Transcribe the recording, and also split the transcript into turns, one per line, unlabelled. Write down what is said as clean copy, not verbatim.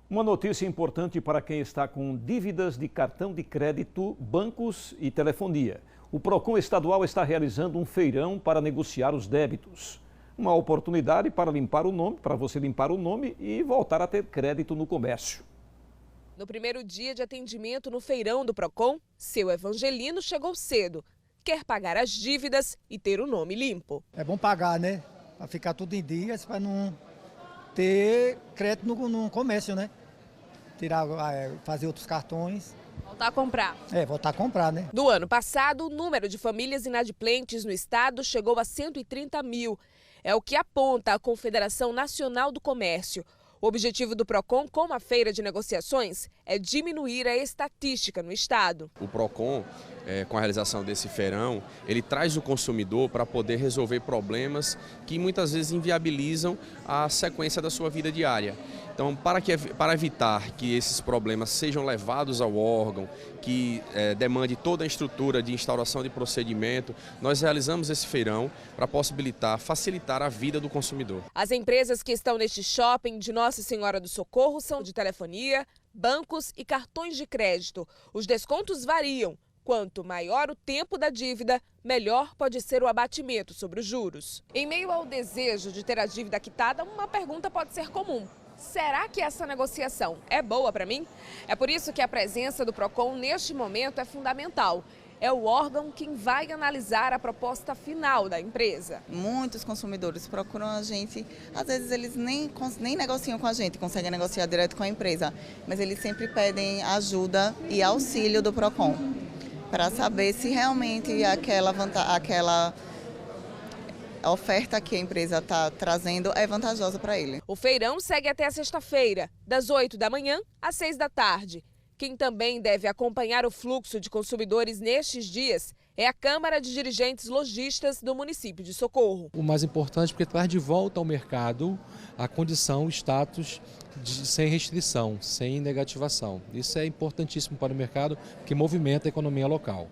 Uma notícia importante para quem está com dívidas de cartão de crédito, bancos e telefonia. O Procon estadual está realizando um feirão para negociar os débitos. Uma oportunidade para você limpar o nome e voltar a ter crédito no comércio.
No primeiro dia de atendimento no feirão do Procon, seu Evangelino chegou cedo. Quer pagar as dívidas e ter o nome limpo.
É bom pagar, né? Para ficar tudo em dias, para não ter crédito no comércio, né? Fazer outros cartões.
Voltar a comprar.
Voltar a comprar, né?
Do ano passado, o número de famílias inadimplentes no estado chegou a 130 mil. É o que aponta a Confederação Nacional do Comércio. O objetivo do Procon, com a feira de negociações, é diminuir a estatística no estado.
O Procon, com a realização desse feirão, ele traz o consumidor para poder resolver problemas que muitas vezes inviabilizam a sequência da sua vida diária. Então, para evitar que esses problemas sejam levados ao órgão, que demande toda a estrutura de instauração de procedimento, nós realizamos esse feirão para facilitar a vida do consumidor.
As empresas que estão neste shopping de Nossa Senhora do Socorro são de telefonia, bancos e cartões de crédito. Os descontos variam. Quanto maior o tempo da dívida, melhor pode ser o abatimento sobre os juros. Em meio ao desejo de ter a dívida quitada, uma pergunta pode ser comum. Será que essa negociação é boa para mim? É por isso que a presença do Procon neste momento é fundamental. É o órgão quem vai analisar a proposta final da empresa.
Muitos consumidores procuram a gente, às vezes eles nem negociam com a gente, conseguem negociar direto com a empresa, mas eles sempre pedem ajuda e auxílio do Procon para saber se realmente aquela oferta que a empresa está trazendo é vantajosa para ele.
O feirão segue até a sexta-feira, das 8 da manhã às 6 da tarde. Quem também deve acompanhar o fluxo de consumidores nestes dias é a Câmara de Dirigentes Lojistas do município de Socorro.
O mais importante é porque traz de volta ao mercado a condição, o status sem restrição, sem negativação. Isso é importantíssimo para o mercado, que movimenta a economia local.